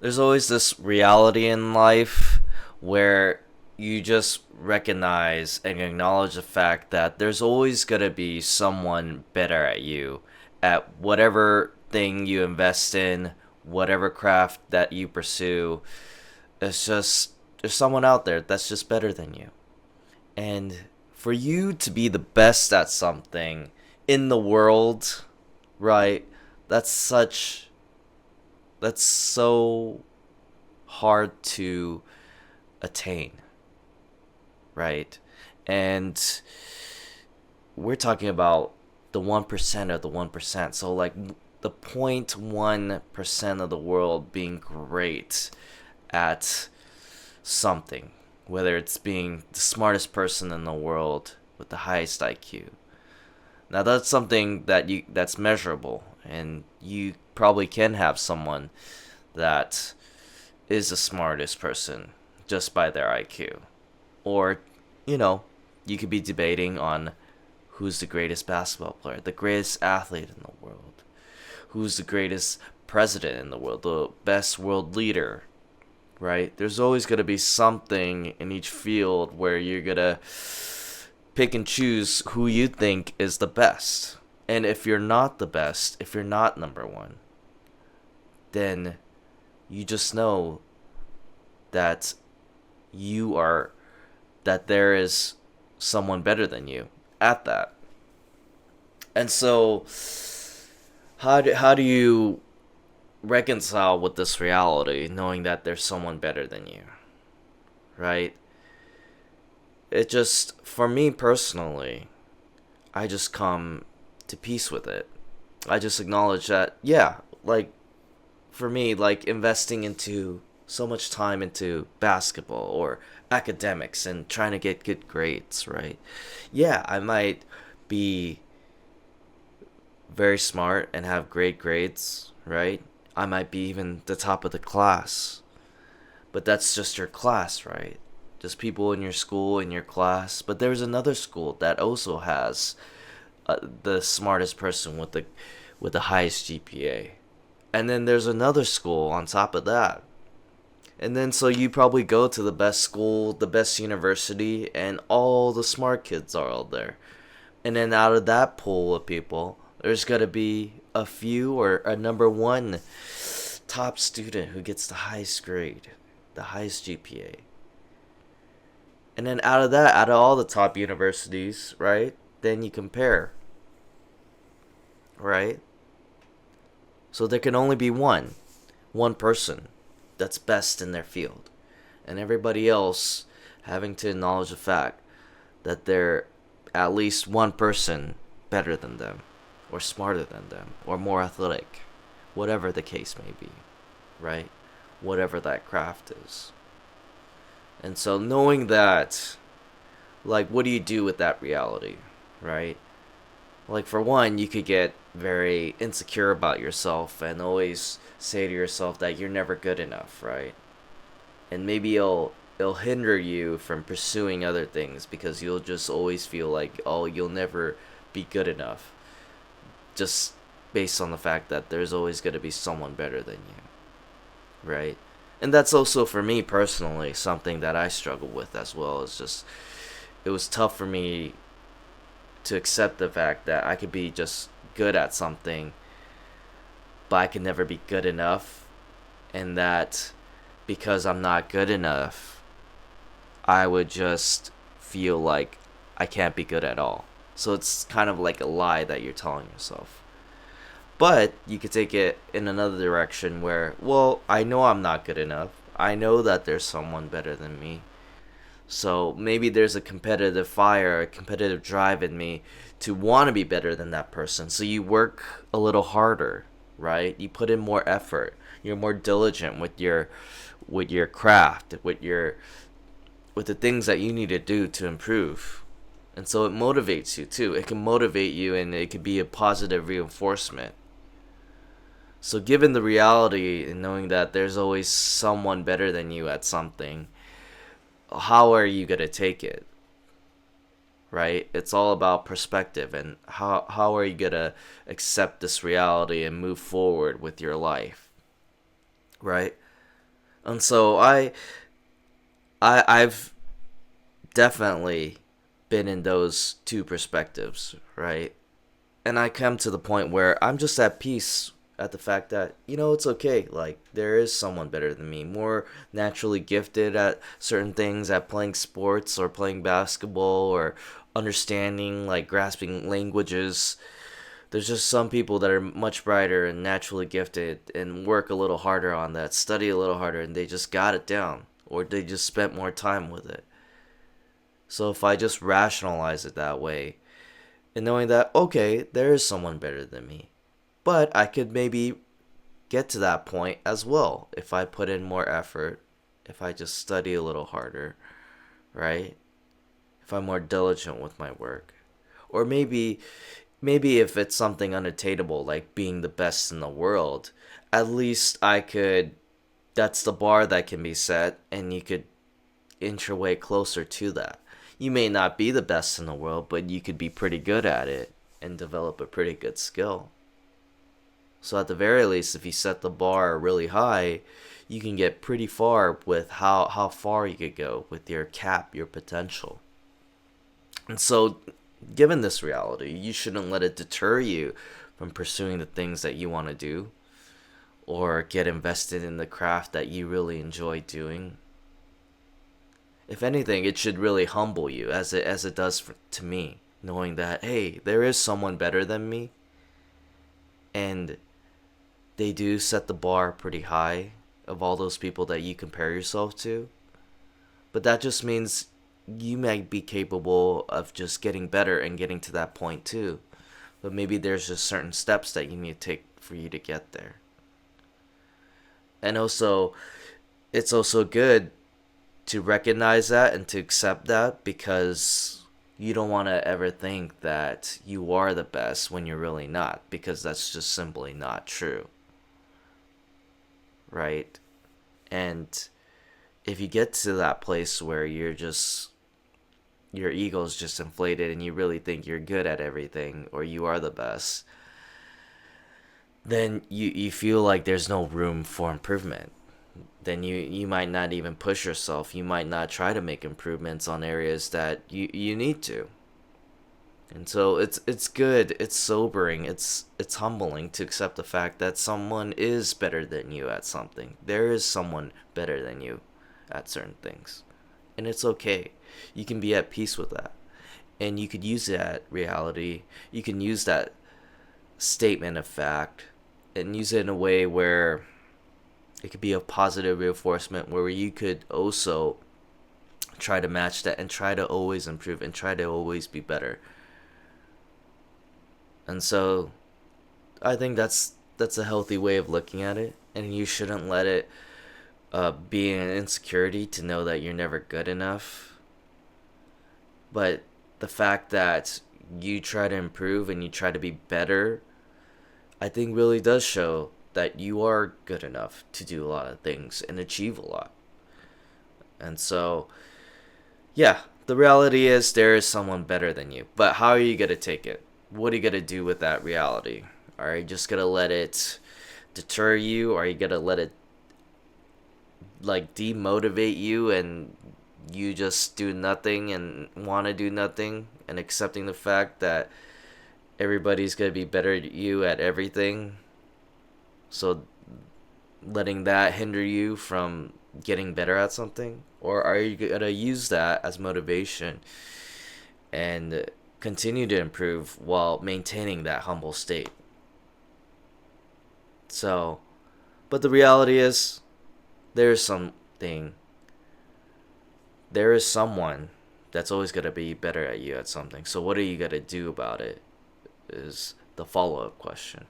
there's always this reality in life where you just recognize and acknowledge the fact that there's always going to be someone better at you at whatever thing you invest in, whatever craft that you pursue. It's just there's someone out there that's just better than you. And for you to be the best at something in the world, right? That's such that's so hard to attain, right? And we're talking about the 1% of the 1%. So, like, the 0.1% of the world being great at something, whether it's being the smartest person in the world with the highest IQ. Now, that's something that's measurable, and you probably can have someone that is the smartest person just by their IQ. Or, you know, you could be debating on who's the greatest basketball player, the greatest athlete in the world, who's the greatest president in the world, the best world leader, right? There's always going to be something in each field where you're going to pick and choose who you think is the best. And if you're not the best, if you're not number one, then you just know that you are that there is someone better than you at that. And so how do you reconcile with this reality knowing that there's someone better than you, right? It just, for me personally, I just come to peace with it. I just acknowledge that, yeah, like, for me, like, investing into so much time into basketball or academics and trying to get good grades, right? Yeah, I might be very smart and have great grades, right? I might be even the top of the class. But that's just your class, right? Just people in your school, in your class. But there's another school that also has the smartest person with the highest GPA. And then there's another school on top of that. And then so you probably go to the best school, the best university, and all the smart kids are all there. And then out of that pool of people, there's got to be a few or a number one top student who gets the highest grade, the highest GPA. And then out of that, out of all the top universities, right? Then you compare, right? So there can only be one person that's best in their field. And everybody else having to acknowledge the fact that they're at least one person better than them, or smarter than them, or more athletic, whatever the case may be, right? Whatever that craft is. And so knowing that, like, what do you do with that reality, right? Like, for one, you could get very insecure about yourself and always say to yourself that you're never good enough, right? And maybe it'll hinder you from pursuing other things because you'll just always feel like, oh, you'll never be good enough, just based on the fact that there's always going to be someone better than you, right? And that's also, for me personally, something that I struggle with as well. It's just, it was tough for me to accept the fact that I could be just good at something, but I could never be good enough, and that because I'm not good enough, I would just feel like I can't be good at all. So it's kind of like a lie that you're telling yourself. But you could take it in another direction where, well, I know I'm not good enough. I know that there's someone better than me. So maybe there's a competitive fire, a competitive drive in me to want to be better than that person. So you work a little harder, right? You put in more effort. You're more diligent with your craft, with the things that you need to do to improve. And so it motivates you too. It can motivate you, and it could be a positive reinforcement. So given the reality and knowing that there's always someone better than you at something, how are you going to take it? Right? It's all about perspective, and how are you going to accept this reality and move forward with your life? Right? And so I've definitely been in those two perspectives, right? And I come to the point where I'm just at peace at the fact that, it's okay. Like, there is someone better than me, more naturally gifted at certain things, at playing sports or playing basketball or understanding, like, grasping languages. There's just some people that are much brighter and naturally gifted and work a little harder on that, study a little harder, and they just got it down, or they just spent more time with it. So if I just rationalize it that way, and knowing that, okay, there is someone better than me, but I could maybe get to that point as well if I put in more effort, if I just study a little harder, right? If I'm more diligent with my work. Or maybe if it's something unattainable like being the best in the world, at least I could that's the bar that can be set and you could inch your way closer to that. You may not be the best in the world, but you could be pretty good at it and develop a pretty good skill. So at the very least, if you set the bar really high, you can get pretty far with how far you could go with your cap, your potential. And so, given this reality, you shouldn't let it deter you from pursuing the things that you want to do or get invested in the craft that you really enjoy doing. If anything, it should really humble you as it does to me, knowing that, hey, there is someone better than me, and they do set the bar pretty high of all those people that you compare yourself to. But that just means you might be capable of just getting better and getting to that point too. But maybe there's just certain steps that you need to take for you to get there. And also, it's also good to recognize that and to accept that, because you don't want to ever think that you are the best when you're really not, because that's just simply not true, right? And if you get to that place where your ego's just inflated and you really think you're good at everything or you are the best, then you feel like there's no room for improvement. Then you might not even push yourself. You might not try to make improvements on areas that you need to. And so it's good, it's sobering, it's humbling to accept the fact that someone is better than you at something. There is someone better than you at certain things. And it's okay. You can be at peace with that. And you could use that reality, you can use that statement of fact and use it in a way where it could be a positive reinforcement where you could also try to match that and try to always improve and try to always be better. And so I think that's a healthy way of looking at it, and you shouldn't let it be an insecurity to know that you're never good enough. But the fact that you try to improve and you try to be better, I think really does show that you are good enough to do a lot of things and achieve a lot. And so, yeah, the reality is there is someone better than you. But how are you going to take it? What are you going to do with that reality? Are you just going to let it deter you? Or are you going to let it like demotivate you and you just do nothing and want to do nothing and accepting the fact that everybody's going to be better at you at everything? So letting that hinder you from getting better at something? Or are you going to use that as motivation and continue to improve while maintaining that humble state? So, but the reality is, there's something, there is someone that's always going to be better at you at something. So, what are you going to do about it? Is the follow up question.